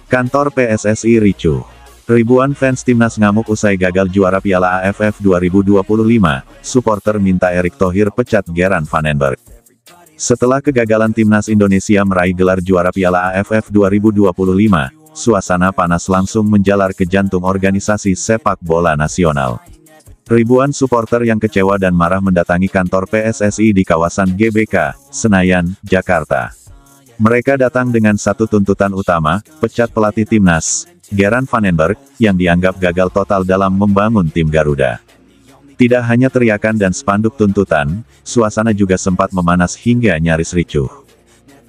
Kantor PSSI ricuh. Ribuan fans timnas ngamuk usai gagal juara Piala AFF 2025, supporter minta Erick Thohir pecat Geran Vandenberg. Setelah kegagalan timnas Indonesia meraih gelar juara Piala AFF 2025, suasana panas langsung menjalar ke jantung organisasi sepak bola nasional. Ribuan supporter yang kecewa dan marah mendatangi kantor PSSI di kawasan GBK, Senayan, Jakarta. Mereka datang dengan satu tuntutan utama, pecat pelatih timnas, Geran Vandenberg, yang dianggap gagal total dalam membangun tim Garuda. Tidak hanya teriakan dan spanduk tuntutan, suasana juga sempat memanas hingga nyaris ricuh.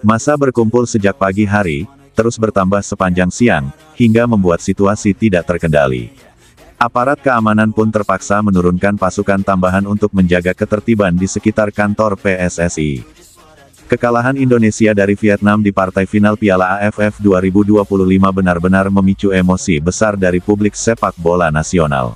Massa berkumpul sejak pagi hari, terus bertambah sepanjang siang, hingga membuat situasi tidak terkendali. Aparat keamanan pun terpaksa menurunkan pasukan tambahan untuk menjaga ketertiban di sekitar kantor PSSI. Kekalahan Indonesia dari Vietnam di partai final Piala AFF 2025 benar-benar memicu emosi besar dari publik sepak bola nasional.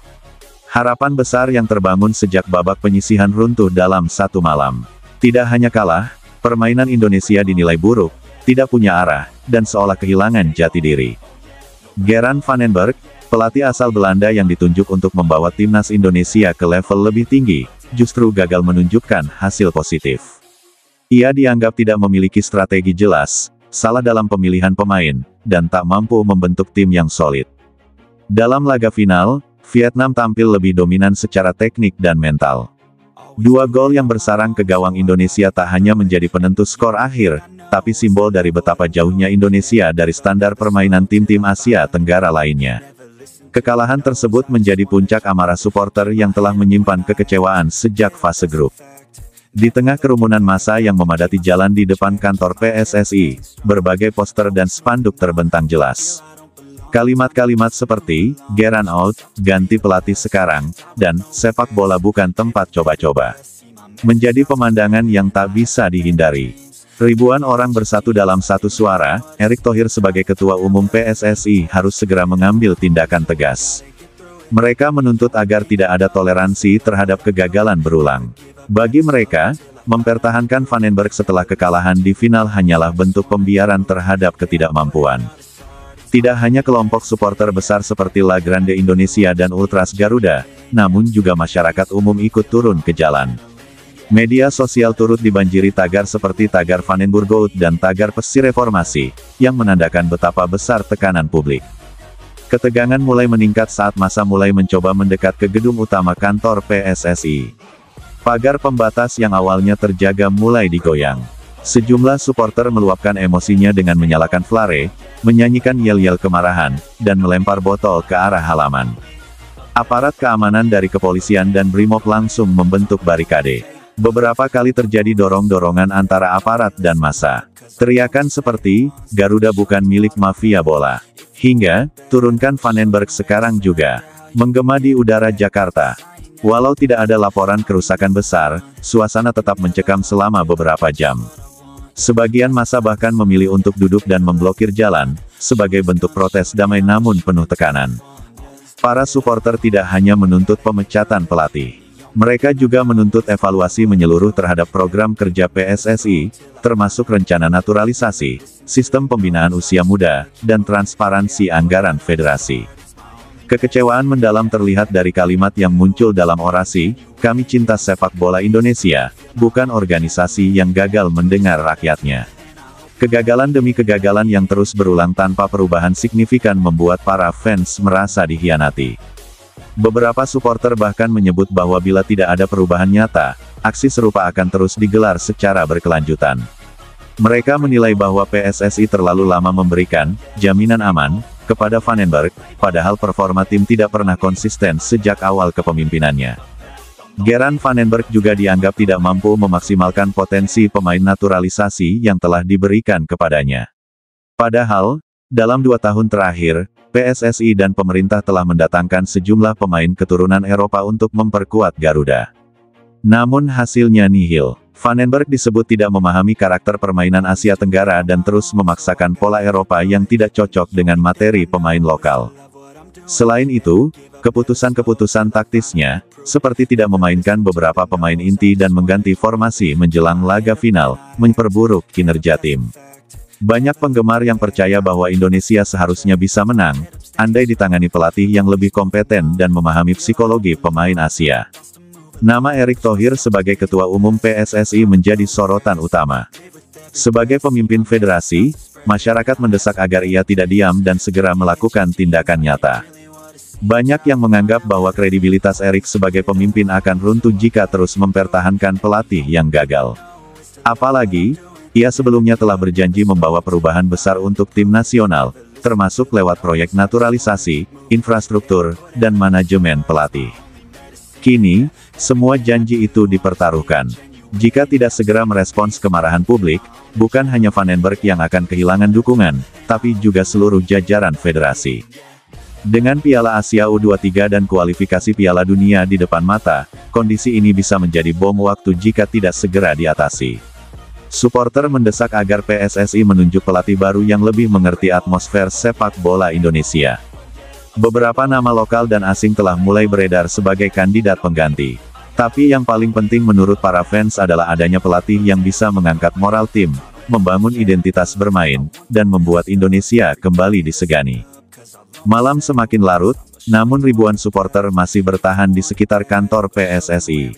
Harapan besar yang terbangun sejak babak penyisihan runtuh dalam satu malam. Tidak hanya kalah, permainan Indonesia dinilai buruk, tidak punya arah, dan seolah kehilangan jati diri. Geran Vandenberg, pelatih asal Belanda yang ditunjuk untuk membawa timnas Indonesia ke level lebih tinggi, justru gagal menunjukkan hasil positif. Ia dianggap tidak memiliki strategi jelas, salah dalam pemilihan pemain, dan tak mampu membentuk tim yang solid. Dalam laga final, Vietnam tampil lebih dominan secara teknik dan mental. Dua gol yang bersarang ke gawang Indonesia tak hanya menjadi penentu skor akhir, tapi simbol dari betapa jauhnya Indonesia dari standar permainan tim-tim Asia Tenggara lainnya. Kekalahan tersebut menjadi puncak amarah supporter yang telah menyimpan kekecewaan sejak fase grup. Di tengah kerumunan massa yang memadati jalan di depan kantor PSSI, berbagai poster dan spanduk terbentang jelas. Kalimat-kalimat seperti, "Geran out, ganti pelatih sekarang," dan "sepak bola bukan tempat coba-coba," menjadi pemandangan yang tak bisa dihindari. Ribuan orang bersatu dalam satu suara, Erick Thohir sebagai Ketua Umum PSSI harus segera mengambil tindakan tegas. Mereka menuntut agar tidak ada toleransi terhadap kegagalan berulang. Bagi mereka, mempertahankan Vandenberg setelah kekalahan di final hanyalah bentuk pembiaran terhadap ketidakmampuan. Tidak hanya kelompok supporter besar seperti La Grande Indonesia dan Ultras Garuda, namun juga masyarakat umum ikut turun ke jalan. Media sosial turut dibanjiri tagar seperti tagar Vandenberg Out dan tagar Pessi Reformasi, yang menandakan betapa besar tekanan publik. Ketegangan mulai meningkat saat massa mulai mencoba mendekat ke gedung utama kantor PSSI. Pagar pembatas yang awalnya terjaga mulai digoyang. Sejumlah supporter meluapkan emosinya dengan menyalakan flare, menyanyikan yel-yel kemarahan, dan melempar botol ke arah halaman. Aparat keamanan dari kepolisian dan Brimob langsung membentuk barikade. Beberapa kali terjadi dorong-dorongan antara aparat dan massa. Teriakan seperti, "Garuda bukan milik mafia bola," hingga, "Turunkan Vandenberg sekarang juga," menggema di udara Jakarta. Walau tidak ada laporan kerusakan besar, suasana tetap mencekam selama beberapa jam. Sebagian massa bahkan memilih untuk duduk dan memblokir jalan, sebagai bentuk protes damai namun penuh tekanan. Para supporter tidak hanya menuntut pemecatan pelatih. Mereka juga menuntut evaluasi menyeluruh terhadap program kerja PSSI, termasuk rencana naturalisasi, sistem pembinaan usia muda, dan transparansi anggaran federasi. Kekecewaan mendalam terlihat dari kalimat yang muncul dalam orasi, "Kami cinta sepak bola Indonesia, bukan organisasi yang gagal mendengar rakyatnya." Kegagalan demi kegagalan yang terus berulang tanpa perubahan signifikan membuat para fans merasa dikhianati. Beberapa supporter bahkan menyebut bahwa bila tidak ada perubahan nyata, aksi serupa akan terus digelar secara berkelanjutan. Mereka menilai bahwa PSSI terlalu lama memberikan jaminan aman kepada Vandenberg, padahal performa tim tidak pernah konsisten sejak awal kepemimpinannya. Geran Vandenberg juga dianggap tidak mampu memaksimalkan potensi pemain naturalisasi yang telah diberikan kepadanya. Padahal, dalam 2 tahun terakhir, PSSI dan pemerintah telah mendatangkan sejumlah pemain keturunan Eropa untuk memperkuat Garuda. Namun hasilnya nihil. Vandenberg disebut tidak memahami karakter permainan Asia Tenggara dan terus memaksakan pola Eropa yang tidak cocok dengan materi pemain lokal. Selain itu, keputusan-keputusan taktisnya, seperti tidak memainkan beberapa pemain inti dan mengganti formasi menjelang laga final, memperburuk kinerja tim. Banyak penggemar yang percaya bahwa Indonesia seharusnya bisa menang, andai ditangani pelatih yang lebih kompeten dan memahami psikologi pemain Asia. Nama Erick Thohir sebagai Ketua Umum PSSI menjadi sorotan utama. Sebagai pemimpin federasi, masyarakat mendesak agar ia tidak diam dan segera melakukan tindakan nyata. Banyak yang menganggap bahwa kredibilitas Erick sebagai pemimpin akan runtuh jika terus mempertahankan pelatih yang gagal. Apalagi, ia sebelumnya telah berjanji membawa perubahan besar untuk tim nasional, termasuk lewat proyek naturalisasi, infrastruktur, dan manajemen pelatih. Kini, semua janji itu dipertaruhkan. Jika tidak segera merespons kemarahan publik, bukan hanya Vandenberg yang akan kehilangan dukungan, tapi juga seluruh jajaran federasi. Dengan Piala Asia U23 dan kualifikasi Piala Dunia di depan mata, kondisi ini bisa menjadi bom waktu jika tidak segera diatasi. Suporter mendesak agar PSSI menunjuk pelatih baru yang lebih mengerti atmosfer sepak bola Indonesia. Beberapa nama lokal dan asing telah mulai beredar sebagai kandidat pengganti. Tapi yang paling penting menurut para fans adalah adanya pelatih yang bisa mengangkat moral tim, membangun identitas bermain, dan membuat Indonesia kembali disegani. Malam semakin larut, namun ribuan suporter masih bertahan di sekitar kantor PSSI.